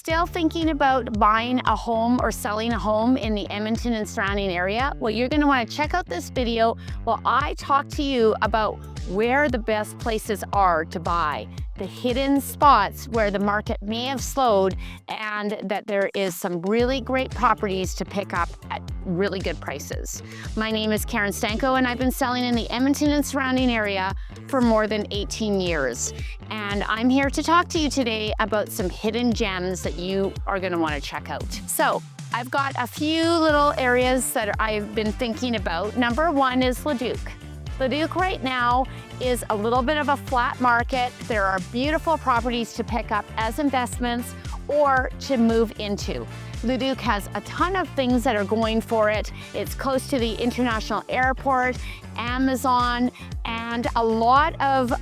still thinking about buying a home or selling a home in the Edmonton and surrounding area, well, you're going to want to check out this video while I talk to you about where the best places are to buy, the hidden spots where the market may have slowed, and that there is some really great properties to pick up at really good prices. My name is Karen Stanko, and I've been selling in the Edmonton and surrounding area for more than 18 years. And I'm here to talk to you today about some hidden gems that you are going to want to check out. So I've got a few little areas that I've been thinking about. Number one is Leduc. Leduc right now is a little bit of a flat market. There are beautiful properties to pick up as investments or to move into. Leduc has a ton of things that are going for it. It's close to the international airport, Amazon, and a lot of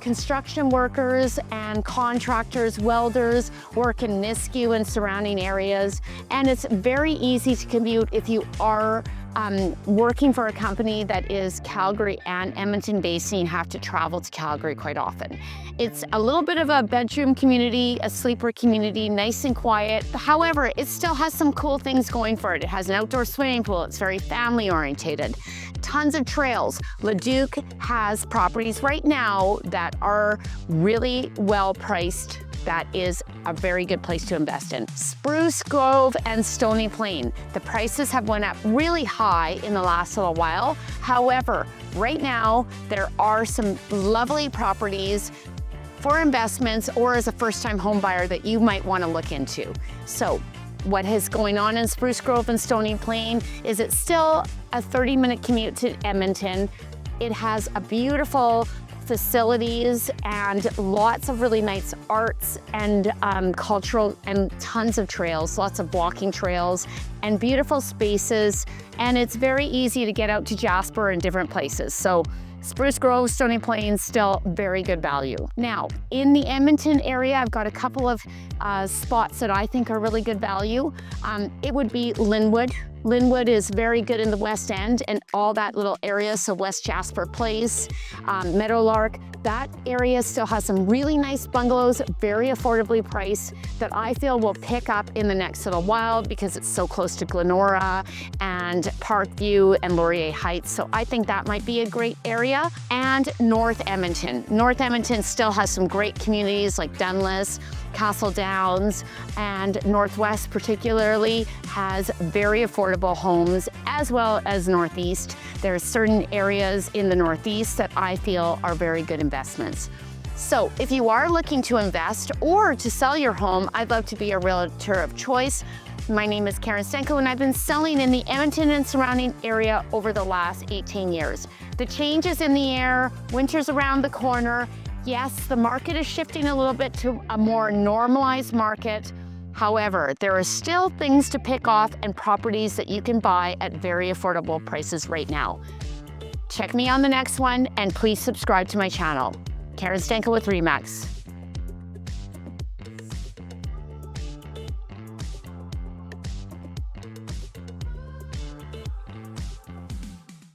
construction workers and contractors, welders work in Nisku and surrounding areas. And it's very easy to commute if you are working for a company that is Calgary and Edmonton based, and you have to travel to Calgary quite often. It's a little bit of a bedroom community, a sleeper community, nice and quiet. However, it still has some cool things going for it. It has an outdoor swimming pool. It's very family orientated. Tons of trails. Leduc has properties right now that are really well priced. That is a very good place to invest in. Spruce Grove and Stony Plain. The prices have went up really high in the last little while. However, right now, there are some lovely properties for investments or as a first-time home buyer that you might want to look into. So what is going on in Spruce Grove and Stony Plain is it's still a 30-minute commute to Edmonton. It has a beautiful facilities and lots of really nice arts and cultural and tons of trails, lots of walking trails and beautiful spaces. And it's very easy to get out to Jasper and different places. So Spruce Grove, Stony Plain, still very good value. Now, in the Edmonton area, I've got a couple of spots that I think are really good value. It would be Linwood. Linwood is very good in the West End and all that little area, so West Jasper Place, Meadowlark. That area still has some really nice bungalows, very affordably priced, that I feel will pick up in the next little while because it's so close to Glenora and Parkview and Laurier Heights. So I think that might be a great area. And North Edmonton. North Edmonton still has some great communities like Dunlas, Castle Downs, and Northwest particularly has very affordable homes, as well as Northeast. There are certain areas in the Northeast that I feel are very good investments. So if you are looking to invest or to sell your home, I'd love to be a realtor of choice. My name is Karen Stanko, and I've been selling in the Edmonton and surrounding area over the last 18 years. The change is in the air, winter's around the corner. Yes, the market is shifting a little bit to a more normalized market. However, there are still things to pick off and properties that you can buy at very affordable prices right now. Check me on the next one, and please subscribe to my channel. Karen Stanko with RE/MAX.